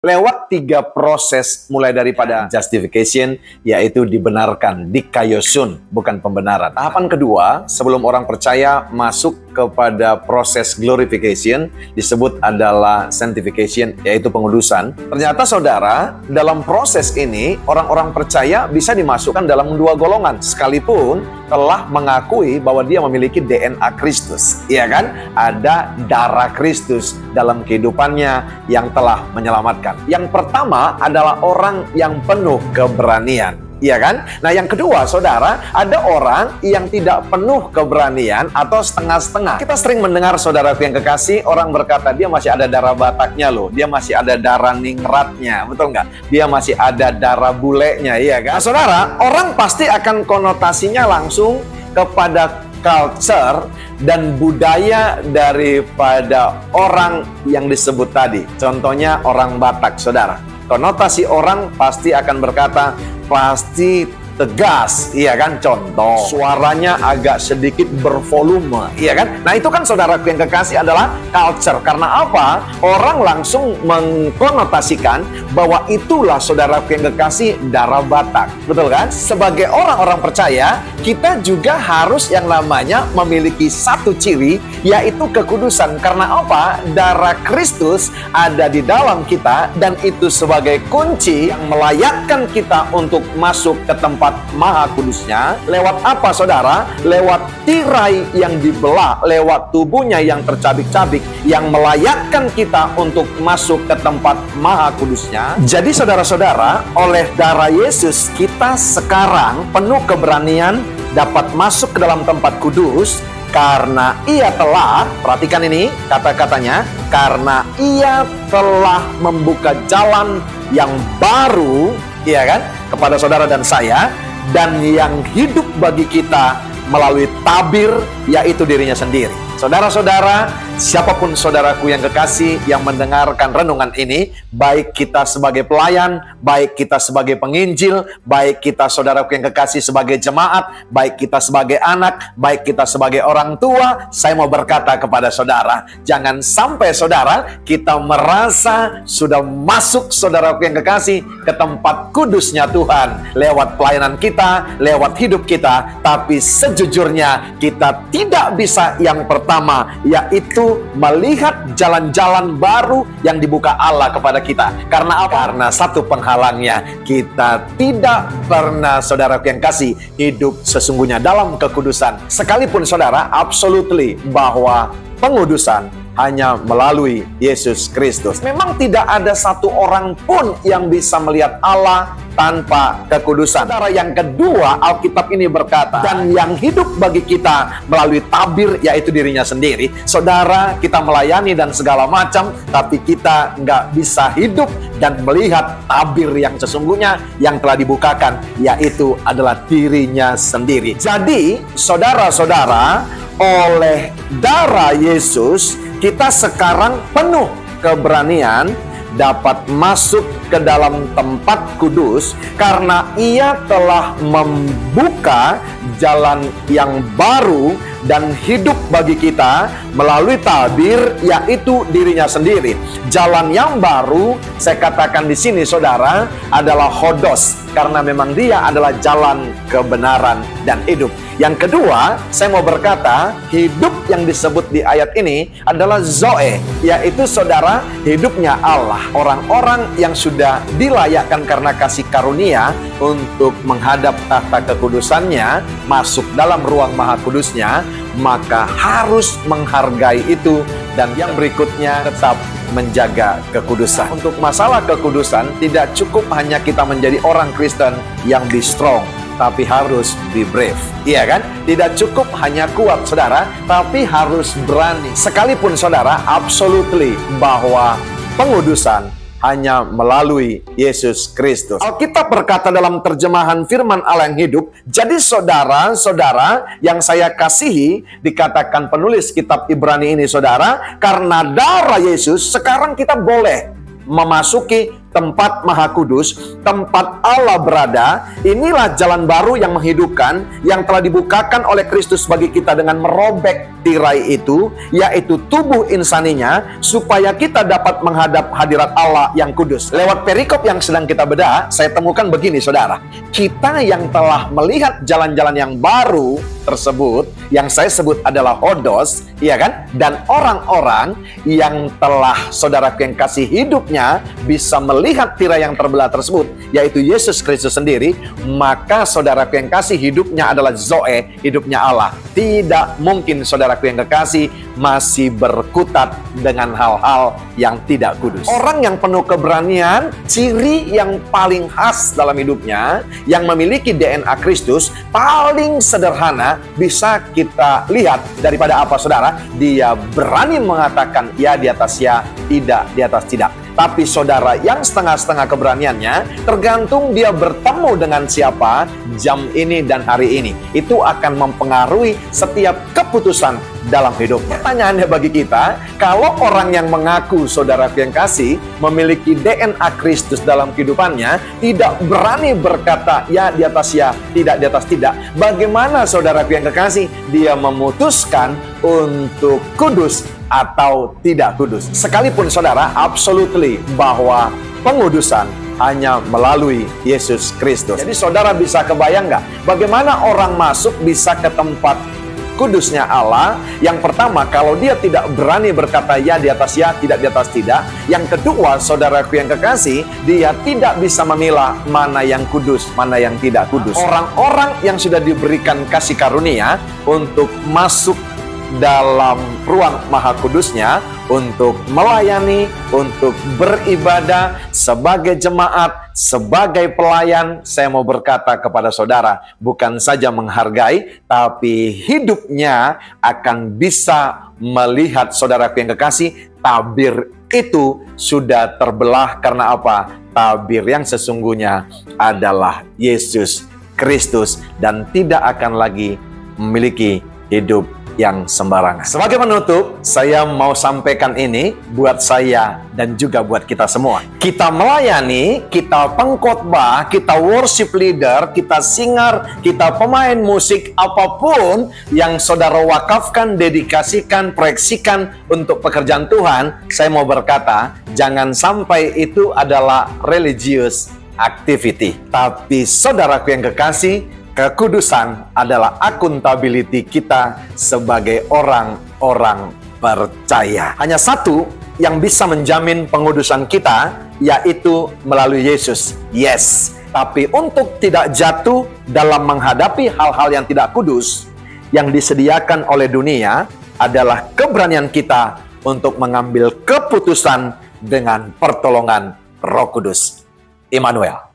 Lewat 3 proses mulai daripada justification, yaitu dibenarkan, dikayosun, bukan pembenaran. Tahapan kedua, sebelum orang percaya masuk kepada proses glorification, disebut adalah sanctification, yaitu pengudusan. Ternyata saudara, dalam proses ini, orang-orang percaya bisa dimasukkan dalam 2 golongan, sekalipun telah mengakui bahwa dia memiliki DNA Kristus. Iya kan? Ada darah Kristus dalam kehidupannya yang telah menyelamatkan. Yang pertama adalah orang yang penuh keberanian. Iya kan? Nah yang kedua saudara, ada orang yang tidak penuh keberanian atau setengah-setengah. Kita sering mendengar saudaraku yang kekasih, orang berkata dia masih ada darah Bataknya loh, dia masih ada darah ningratnya, betul nggak? Dia masih ada darah bulenya, iya kan? Nah, saudara, orang pasti akan konotasinya langsung kepada culture dan budaya daripada orang yang disebut tadi. Contohnya orang Batak, saudara. Konotasi orang pasti akan berkata, pasti tegas, iya kan? Contoh, suaranya agak sedikit bervolume, iya kan? Nah itu kan saudaraku yang kekasih adalah culture. Karena apa? Orang langsung mengkonotasikan bahwa itulah saudaraku yang kekasih darah Batak, betul kan? Sebagai orang-orang percaya, kita juga harus yang namanya memiliki satu ciri, yaitu kekudusan. Karena apa? Darah Kristus ada di dalam kita, dan itu sebagai kunci yang melayakkan kita untuk masuk ke tempat Maha Kudusnya. Lewat apa saudara? Lewat tirai yang dibelah, lewat tubuhnya yang tercabik-cabik, yang melayakkan kita untuk masuk ke tempat Maha Kudusnya. Jadi saudara-saudara, oleh darah Yesus kita sekarang penuh keberanian dapat masuk ke dalam tempat kudus, karena ia telah, perhatikan ini kata-katanya, karena ia telah membuka jalan yang baru, iya kan, kepada saudara dan saya, dan yang hidup bagi kita melalui tabir, yaitu dirinya sendiri. Saudara-saudara, siapapun saudaraku yang kekasih yang mendengarkan renungan ini, baik kita sebagai pelayan, baik kita sebagai penginjil, baik kita saudaraku yang kekasih sebagai jemaat, baik kita sebagai anak, baik kita sebagai orang tua, saya mau berkata kepada saudara, jangan sampai saudara kita merasa sudah masuk saudaraku yang kekasih ke tempat kudusnya Tuhan lewat pelayanan kita, lewat hidup kita, tapi sejujurnya kita tidak bisa yang pertama, yaitu melihat jalan-jalan baru yang dibuka Allah kepada kita. Karena apa? Karena satu penghalangnya, kita tidak pernah, saudaraku yang kasih, hidup sesungguhnya dalam kekudusan. Sekalipun saudara, absolutely bahwa pengudusan hanya melalui Yesus Kristus. Memang tidak ada satu orang pun yang bisa melihat Allah tanpa kekudusan. Saudara, yang kedua, Alkitab ini berkata, dan yang hidup bagi kita melalui tabir, yaitu dirinya sendiri. Saudara, kita melayani dan segala macam, tapi kita nggak bisa hidup dan melihat tabir yang sesungguhnya yang telah dibukakan, yaitu adalah dirinya sendiri. Jadi, saudara-saudara, oleh darah Yesus, kita sekarang penuh keberanian dapat masuk ke dalam tempat kudus, karena ia telah membuka jalan yang baru dan hidup bagi kita melalui tabir, yaitu dirinya sendiri. Jalan yang baru, saya katakan di sini saudara, adalah hodos, karena memang dia adalah jalan kebenaran dan hidup. Yang kedua, saya mau berkata, hidup yang disebut di ayat ini adalah Zoe, yaitu saudara, hidupnya Allah. Orang-orang yang sudah dilayakkan karena kasih karunia untuk menghadap tahta kekudusannya, masuk dalam ruang maha kudusnya, maka harus menghargai itu, dan yang berikutnya tetap menjaga kekudusan. Untuk masalah kekudusan, tidak cukup hanya kita menjadi orang Kristen yang be strong, tapi harus be brave. Iya kan? Tidak cukup hanya kuat saudara, tapi harus berani. Sekalipun saudara, absolutely bahwa pengudusan hanya melalui Yesus Kristus. Alkitab berkata dalam terjemahan firman Allah yang hidup, jadi saudara-saudara yang saya kasihi, dikatakan penulis kitab Ibrani ini saudara, karena darah Yesus sekarang kita boleh memasuki tempat Maha Kudus, tempat Allah berada. Inilah jalan baru yang menghidupkan, yang telah dibukakan oleh Kristus bagi kita dengan merobek tirai itu, yaitu tubuh insaninya, supaya kita dapat menghadap hadirat Allah yang kudus. Lewat perikop yang sedang kita bedah, saya temukan begini, saudara. Kita yang telah melihat jalan-jalan yang baru tersebut, yang saya sebut adalah hodos, iya kan? Dan orang-orang yang telah, saudaraku yang kasih, hidupnya bisa melihat tirai yang terbelah tersebut, yaitu Yesus Kristus sendiri, maka saudaraku yang kasih, hidupnya adalah Zoe, hidupnya Allah. Tidak mungkin saudaraku yang kekasih masih berkutat dengan hal-hal yang tidak kudus. Orang yang penuh keberanian, ciri yang paling khas dalam hidupnya, yang memiliki DNA Kristus, paling sederhana bisa kita lihat daripada apa, saudara? Dia berani mengatakan ya di atas ya, tidak di atas tidak. Tapi saudara yang setengah-setengah keberaniannya, tergantung dia bertemu dengan siapa jam ini dan hari ini. Itu akan mempengaruhi setiap keputusan dalam hidupnya. Pertanyaannya bagi kita, kalau orang yang mengaku, saudaraku yang kasih, memiliki DNA Kristus dalam kehidupannya, tidak berani berkata ya di atas ya, tidak di atas tidak, bagaimana saudaraku yang kekasih dia memutuskan untuk kudus atau tidak kudus? Sekalipun saudara absolutely bahwa pengudusan hanya melalui Yesus Kristus. Jadi saudara bisa kebayang nggak bagaimana orang masuk bisa ke tempat kudusnya Allah? Yang pertama, kalau dia tidak berani berkata ya di atas ya, tidak di atas tidak. Yang kedua, saudaraku yang kekasih, dia tidak bisa memilah mana yang kudus, mana yang tidak kudus. Orang-orang yang sudah diberikan kasih karunia untuk masuk dalam ruang Maha Kudusnya, untuk melayani, untuk beribadah sebagai jemaat, sebagai pelayan, saya mau berkata kepada saudara, bukan saja menghargai, tapi hidupnya akan bisa melihat, saudaraku yang kekasih, tabir itu sudah terbelah. Karena apa? Tabir yang sesungguhnya adalah Yesus Kristus, dan tidak akan lagi memiliki hidup yang sembarangan. Sebagai penutup, saya mau sampaikan ini buat saya dan juga buat kita semua. Kita melayani, kita pengkhotbah, kita worship leader, kita singer, kita pemain musik, apapun yang saudara wakafkan, dedikasikan, proyeksikan untuk pekerjaan Tuhan, saya mau berkata, jangan sampai itu adalah religious activity. Tapi saudaraku yang kekasih, kekudusan adalah akuntability kita sebagai orang-orang percaya. Hanya satu yang bisa menjamin pengudusan kita, yaitu melalui Yesus. Yes, tapi untuk tidak jatuh dalam menghadapi hal-hal yang tidak kudus, yang disediakan oleh dunia adalah keberanian kita untuk mengambil keputusan dengan pertolongan Roh Kudus. Immanuel.